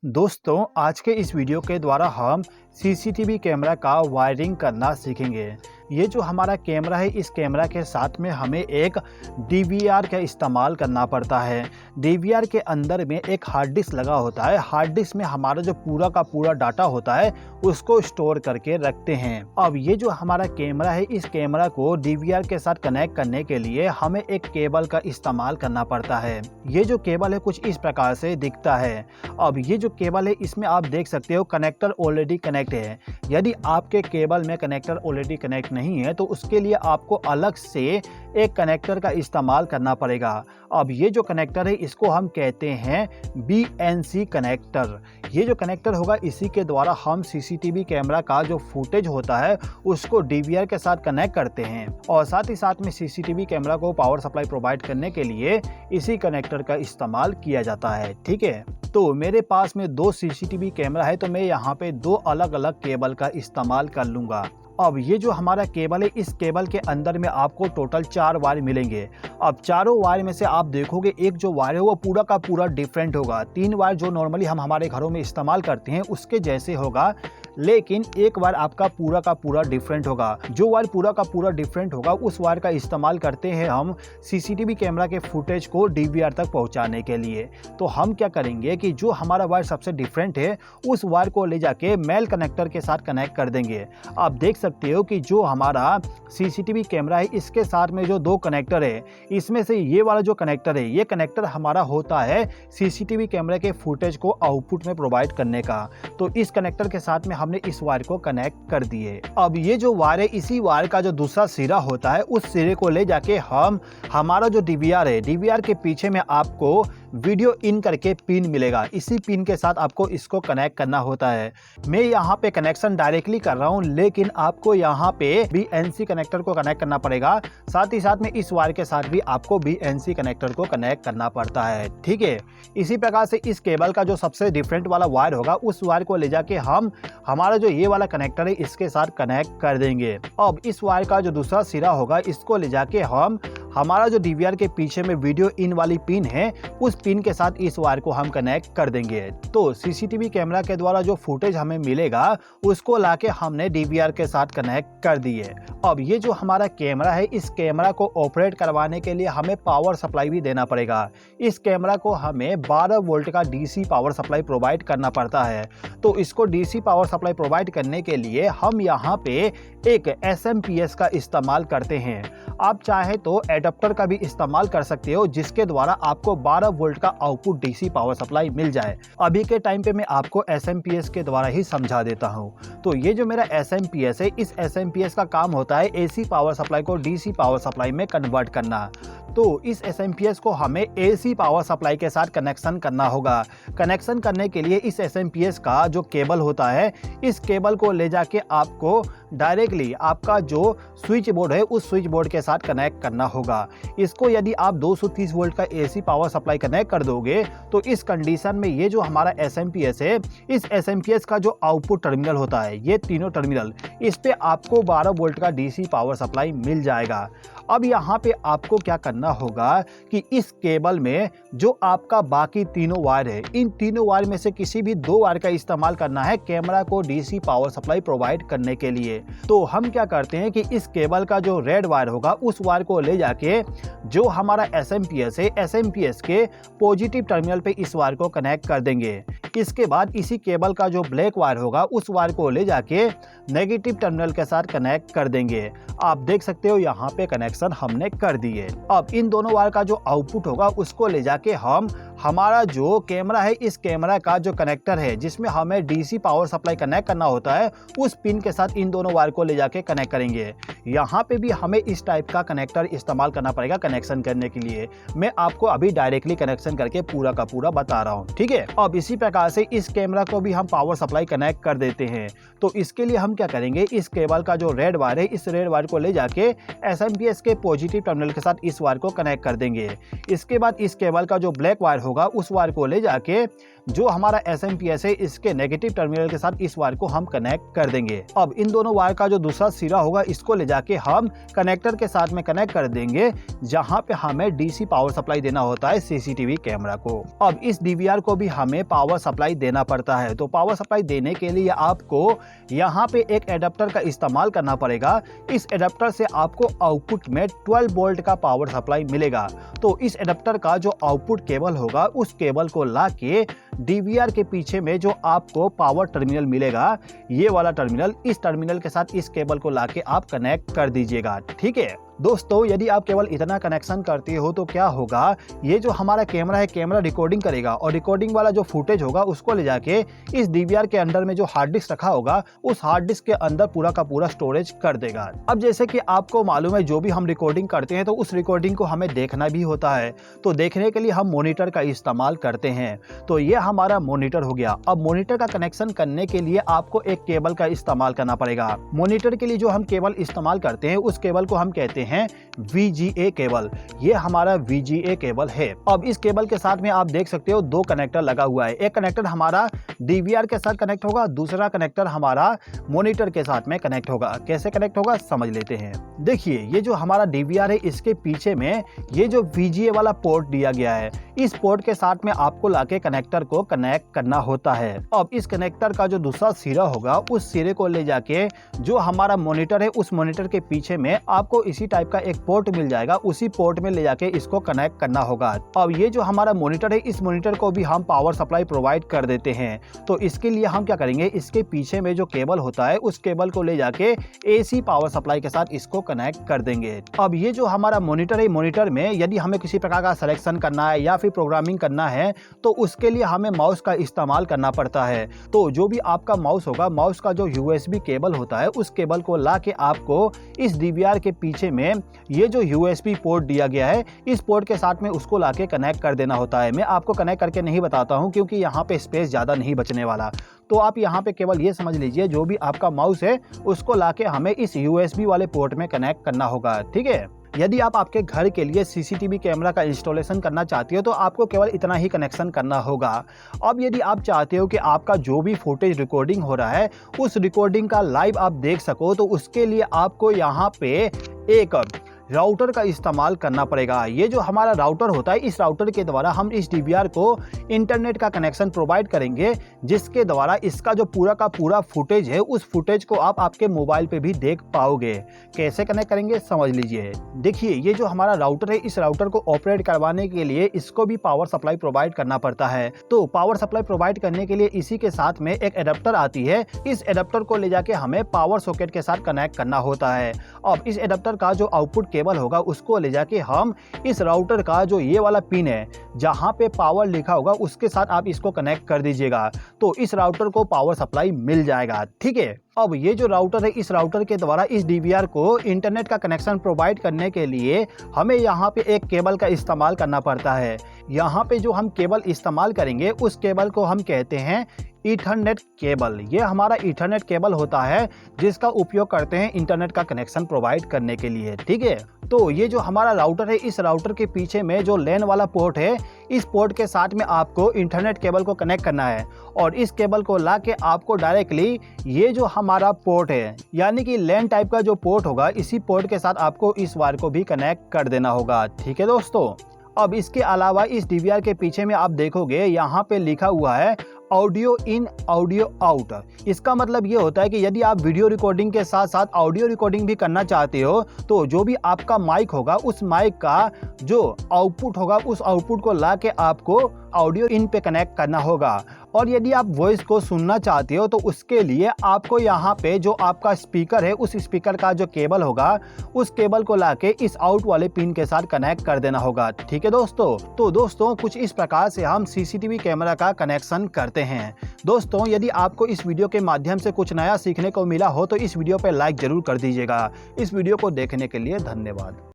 दोस्तों, आज के इस वीडियो के द्वारा हम सीसीटीवी कैमरा का वायरिंग करना सीखेंगे। ये जो हमारा कैमरा है, इस कैमरा के साथ में हमें एक डीवीआर का इस्तेमाल करना पड़ता है। डीवीआर के अंदर में एक हार्ड डिस्क लगा होता है। हार्ड डिस्क में हमारा जो पूरा का पूरा डाटा होता है उसको स्टोर करके रखते हैं। अब ये जो हमारा कैमरा है, इस कैमरा को डीवीआर के साथ कनेक्ट करने के लिए हमें एक केबल का इस्तेमाल करना पड़ता है। ये जो केबल है कुछ इस प्रकार से दिखता है। अब ये जो केबल है, इसमें आप देख सकते हो कनेक्टर ऑलरेडी कनेक्ट है। यदि आपके केबल में कनेक्टर ऑलरेडी कनेक्ट नहीं है तो उसके लिए आपको अलग से एक कनेक्टर का इस्तेमाल करना पड़ेगा। अब ये जो कनेक्टर है इसको हम कहते हैं BNC कनेक्टर। ये जो कनेक्टर होगा इसी के द्वारा हम सीसीटीवी कैमरा का जो फुटेज होता है उसको डीवीआर के साथ कनेक्ट करते हैं और साथ ही साथ में सीसीटीवी कैमरा को पावर सप्लाई प्रोवाइड करने के लिए इसी कनेक्टर का इस्तेमाल किया जाता है। ठीक है, तो मेरे पास में 2 सीसीटीवी कैमरा है तो मैं यहाँ पे 2 अलग अलग केबल का इस्तेमाल कर लूँगा। अब ये जो हमारा केबल है, इस केबल के अंदर में आपको टोटल 4 वायर मिलेंगे। अब चारों वायर में से आप देखोगे एक जो वायर है वो पूरा का पूरा डिफरेंट होगा। 3 वायर जो नॉर्मली हम हमारे घरों में इस्तेमाल करते हैं उसके जैसे होगा, लेकिन एक वायर आपका पूरा का पूरा डिफरेंट होगा। जो वायर पूरा का पूरा डिफरेंट होगा उस वायर का इस्तेमाल करते हैं हम सीसीटीवी कैमरा के फुटेज को डीवीआर तक पहुंचाने के लिए। तो हम क्या करेंगे कि जो हमारा वायर सबसे डिफरेंट है उस वायर को ले जाके मेल कनेक्टर के साथ कनेक्ट कर देंगे। आप देख सकते हो कि जो हमारा सीसीटीवी कैमरा है इसके साथ में जो 2 कनेक्टर है, इसमें से ये वाला जो कनेक्टर है, ये कनेक्टर हमारा होता है सीसीटीवी कैमरे के फुटेज को आउटपुट में प्रोवाइड करने का। तो इस कनेक्टर के साथ में हमने इस वायर को कनेक्ट कर दिए। अब ये जो वायर है, इसी वायर का जो दूसरा सिरा होता है उस सिरे को ले जाके हम हमारा जो डीवीआर है, डीवीआर के पीछे में आपको वीडियो इन करके पिन मिलेगा। इसी पिन के साथ आपको इसको कनेक्ट करना होता है। मैं यहाँ पे कनेक्शन डायरेक्टली कर रहा हूँ, लेकिन आपको यहाँ पे BNC कनेक्टर को कनेक्ट करना पड़ेगा। साथ ही साथ में इस वायर के साथ भी आपको BNC कनेक्टर को कनेक्ट करना पड़ता है। ठीक है, इसी प्रकार से इस केबल का जो सबसे डिफरेंट वाला वायर होगा उस वायर को ले जाके हम हमारा जो ये वाला कनेक्टर है इसके साथ कनेक्ट कर देंगे। अब इस वायर का जो दूसरा सिरा होगा इसको ले जाके हम हमारा जो डीवीआर के पीछे में वीडियो इन वाली पिन है उस पिन के साथ इस वायर को हम कनेक्ट कर देंगे। तो सीसीटीवी कैमरा के द्वारा जो फुटेज हमें मिलेगा उसको लाके हमने डीवीआर के साथ कनेक्ट कर दिए। अब ये जो हमारा कैमरा है, इस कैमरा को ऑपरेट करवाने के लिए हमें पावर सप्लाई भी देना पड़ेगा। इस कैमरा को हमें 12 वोल्ट का डीसी पावर सप्लाई प्रोवाइड करना पड़ता है। तो इसको डीसी पावर सप्लाई प्रोवाइड करने के लिए हम यहाँ पे एक SMPS का इस्तेमाल करते हैं। आप चाहे तो एडाप्टर का भी इस्तेमाल कर सकते हो जिसके द्वारा आपको 12 वोल्ट का आउटपुट डीसी पावर सप्लाई मिल जाए। अभी के टाइम पे मैं आपको SMPS के द्वारा ही समझा देता हूँ। तो ये जो मेरा SMPS है, इस SMPS का काम होता है AC पावर सप्लाई को DC पावर सप्लाई में कन्वर्ट करना। तो इस SMPS को हमें AC पावर सप्लाई के साथ कनेक्शन करना होगा। कनेक्शन करने के लिए इस SMPS का जो केबल होता है, इस केबल को ले जाके आपको डायरेक्टली आपका जो स्विच बोर्ड है उस स्विच बोर्ड के साथ कनेक्ट करना होगा। इसको यदि आप 230 वोल्ट का AC पावर सप्लाई कनेक्ट कर दोगे तो इस कंडीशन में ये जो हमारा SMPS है, इस SMPS का जो आउटपुट टर्मिनल होता है, ये तीनों टर्मिनल, इस पे आपको 12 वोल्ट का DC पावर सप्लाई मिल जाएगा। अब यहाँ पे आपको क्या करना होगा कि इस केबल में जो आपका बाकी तीनों वायर है, इन तीनों वायर में से किसी भी 2 वायर का इस्तेमाल करना है कैमरा को डीसी पावर सप्लाई प्रोवाइड करने के लिए। तो हम क्या करते हैं कि इस केबल का जो रेड वायर होगा उस वायर को ले जाके जो हमारा SMPS है, SMPS के पॉजिटिव टर्मिनल पे इस वायर को कनेक्ट कर देंगे। इसके बाद इसी केबल का जो ब्लैक वायर होगा उस वायर को ले जाके नेगेटिव टर्मिनल के साथ कनेक्ट कर देंगे। आप देख सकते हो यहाँ पे कनेक्शन हमने कर दिए। अब इन दोनों वायर का जो आउटपुट होगा उसको ले जाके हम हमारा जो कैमरा है, इस कैमरा का जो कनेक्टर है जिसमें हमें डीसी पावर सप्लाई कनेक्ट करना होता है, उस पिन के साथ इन दोनों वायर को ले जाके कनेक्ट करेंगे। यहाँ पे भी हमें इस टाइप का कनेक्टर इस्तेमाल करना पड़ेगा कनेक्शन करने के लिए। मैं आपको अभी डायरेक्टली कनेक्शन करके पूरा का पूरा बता रहा हूँ। ठीक है, अब इसी प्रकार से इस कैमरा को भी हम पावर सप्लाई कनेक्ट कर देते हैं। तो इसके लिए हम क्या करेंगे, इस केबल का जो रेड वायर है, इस रेड वायर को ले जाके SMPS के पॉजिटिव टर्मिनल के साथ इस वायर को कनेक्ट कर देंगे। इसके बाद इस केबल का जो ब्लैक वायर होगा उस वायर को ले जाके जो हमारा एसएमपीएस है इसके नेगेटिव टर्मिनल के साथ इस वायर को हम कनेक्ट कर देंगे। अब इन दोनों वायर का जो दूसरा सिरा होगा इसको ले जाके हम कनेक्टर के साथ में कनेक्ट कर देंगे जहां पे हमें डीसी पावर सप्लाई देना होता है सीसीटीवी कैमरा को। अब इस डीवीआर को भी हमें पावर सप्लाई देना पड़ता है, तो पावर सप्लाई देने के लिए आपको यहाँ पे एक एडाप्टर का इस्तेमाल करना पड़ेगा। इस एडाप्टर से आपको आउटपुट में 12 वोल्ट का पावर सप्लाई मिलेगा। तो इस एडाप्टर का जो आउटपुट केबल होगा उस केबल को लाके डीवीआर के पीछे में जो आपको पावर टर्मिनल मिलेगा, ये वाला टर्मिनल, इस टर्मिनल के साथ इस केबल को लाके आप कनेक्ट कर दीजिएगा। ठीक है दोस्तों, यदि आप केवल इतना कनेक्शन करते हो तो क्या होगा, ये जो हमारा कैमरा है कैमरा रिकॉर्डिंग करेगा और रिकॉर्डिंग वाला जो फुटेज होगा उसको ले जाके इस डीवीआर के अंदर में जो हार्ड डिस्क रखा होगा उस हार्ड डिस्क के अंदर पूरा का पूरा स्टोरेज कर देगा। अब जैसे कि आपको मालूम है जो भी हम रिकॉर्डिंग करते हैं तो उस रिकॉर्डिंग को हमें देखना भी होता है, तो देखने के लिए हम मॉनिटर का इस्तेमाल करते हैं। तो ये हमारा मॉनिटर हो गया। अब मॉनिटर का कनेक्शन करने के लिए आपको एक केबल का इस्तेमाल करना पड़ेगा। मॉनिटर के लिए जो हम केबल इस्तेमाल करते हैं उस केबल को हम कहते हैं VGA केबल। ये हमारा VGA केबल है। अब इस केबल के साथ में आप देख सकते हो दो कनेक्टर लगा हुआ है। एक कनेक्टर हमारा डीवीआर के साथ कनेक्ट होगा, दूसरा कनेक्टर हमारा मॉनिटर के साथ में कनेक्ट होगा। कैसे कनेक्ट होगा समझ लेते हैं। देखिए ये जो हमारा डीवीआर है इसके पीछे में ये जो VGA वाला पोर्ट दिया गया है, इस पोर्ट के साथ में आपको लाके कनेक्टर को कनेक्ट करना होता है। अब इस कनेक्टर का जो दूसरा सिरा होगा उस सिरे को ले जाके जो हमारा मॉनिटर है उस मॉनिटर के पीछे में आपको इसी टाइप का एक पोर्ट मिल जाएगा, उसी पोर्ट में ले जाके इसको कनेक्ट करना होगा। अब ये जो हमारा मॉनिटर है इस मॉनिटर को भी हम पावर सप्लाई प्रोवाइड कर देते हैं। तो इसके लिए हम क्या करेंगे, इसके पीछे में जो केबल होता है उस केबल को ले जाके एसी पावर सप्लाई के साथ इसको कनेक्ट कर देंगे। अब ये जो हमारा मॉनिटर है, मॉनिटर में यदि हमें किसी प्रकार का सिलेक्शन करना है या फिर प्रोग्रामिंग करना है तो उसके लिए हमें माउस का इस्तेमाल करना पड़ता है। तो जो भी आपका माउस होगा, माउस का जो USB केबल होता है उस केबल को ला के आपको इस डीवीआर के पीछे में ये जो USB पोर्ट दिया गया है इस पोर्ट के साथ में उसको लाके कनेक्ट कर देना होता है। मैं आपको कनेक्ट करके नहीं बताता हूं क्योंकि यहाँ पे स्पेस ज़्यादा नहीं बचने वाला। तो आप यहाँ पे केवल ये समझ लीजिए जो भी आपका माउस है उसको लाके हमें इस USB वाले पोर्ट में कनेक्ट करना होगा। ठीक है, यदि आप आपके घर के लिए सीसीटीवी कैमरा का इंस्टॉलेशन करना चाहते हो तो आपको केवल इतना ही कनेक्शन करना होगा। अब यदि आप चाहते हो कि आपका जो भी फुटेज रिकॉर्डिंग हो रहा है उस रिकॉर्डिंग का लाइव आप देख सको तो उसके लिए आपको यहाँ पे एक राउटर का इस्तेमाल करना पड़ेगा। ये जो हमारा राउटर होता है इस राउटर के द्वारा हम इस डीवीआर को इंटरनेट का कनेक्शन प्रोवाइड करेंगे जिसके द्वारा इसका जो पूरा का पूरा फुटेज है उस फुटेज को आप आपके मोबाइल पे भी देख पाओगे। कैसे कनेक्ट करेंगे समझ लीजिए। देखिए ये जो हमारा राउटर है इस राउटर को ऑपरेट करवाने के लिए इसको भी पावर सप्लाई प्रोवाइड करना पड़ता है। तो पावर सप्लाई प्रोवाइड करने के लिए इसी के साथ में एक एडाप्टर आती है। इस एडाप्टर को ले जाके हमें पावर सॉकेट के साथ कनेक्ट करना होता है। अब इस एडाप्टर का जो आउटपुट केबल होगा उसको ले जाके हम इस राउटर का जो ये वाला पिन है जहां पे पावर लिखा होगा उसके साथ आप इसको कनेक्ट कर दीजिएगा तो इस राउटर को पावर सप्लाई मिल जाएगा। ठीक है, अब ये जो राउटर है इस राउटर के द्वारा इस डीवीआर को इंटरनेट का कनेक्शन प्रोवाइड करने के लिए हमें यहाँ पे एक केबल का इस्तेमाल करना पड़ता है। यहाँ पे जो हम केबल इस्तेमाल करेंगे उस केबल को हम कहते हैं ईथरनेट केबल। ये हमारा ईथरनेट केबल होता है जिसका उपयोग करते हैं इंटरनेट का कनेक्शन प्रोवाइड करने के लिए। ठीक है, तो ये जो हमारा राउटर है इस राउटर के पीछे में जो लैन वाला पोर्ट है इस पोर्ट के साथ में आपको इंटरनेट केबल को कनेक्ट करना है और इस केबल को ला के आपको डायरेक्टली ये जो हमारा पोर्ट है यानी कि लैन टाइप का जो पोर्ट होगा इसी पोर्ट के साथ आपको इस वायर को भी कनेक्ट कर देना होगा। ठीक है दोस्तों, अब इसके अलावा इस डीवीआर के पीछे में आप देखोगे यहाँ पे लिखा हुआ है ऑडियो इन ऑडियो आउट। इसका मतलब ये होता है कि यदि आप वीडियो रिकॉर्डिंग के साथ साथ ऑडियो रिकॉर्डिंग भी करना चाहते हो तो जो भी आपका माइक होगा उस माइक का जो आउटपुट होगा उस आउटपुट को ला के आपको ऑडियो इन पे कनेक्ट करना होगा। और यदि आप वॉइस को सुनना चाहते हो तो उसके लिए आपको यहाँ पे जो आपका स्पीकर है उस स्पीकर का जो केबल होगा उस केबल को लाके इस आउट वाले पिन के साथ कनेक्ट कर देना होगा। ठीक है दोस्तों, तो दोस्तों कुछ इस प्रकार से हम सीसीटीवी कैमरा का कनेक्शन करते हैं। दोस्तों यदि आपको इस वीडियो के माध्यम से कुछ नया सीखने को मिला हो तो इस वीडियो पे लाइक जरूर कर दीजिएगा। इस वीडियो को देखने के लिए धन्यवाद।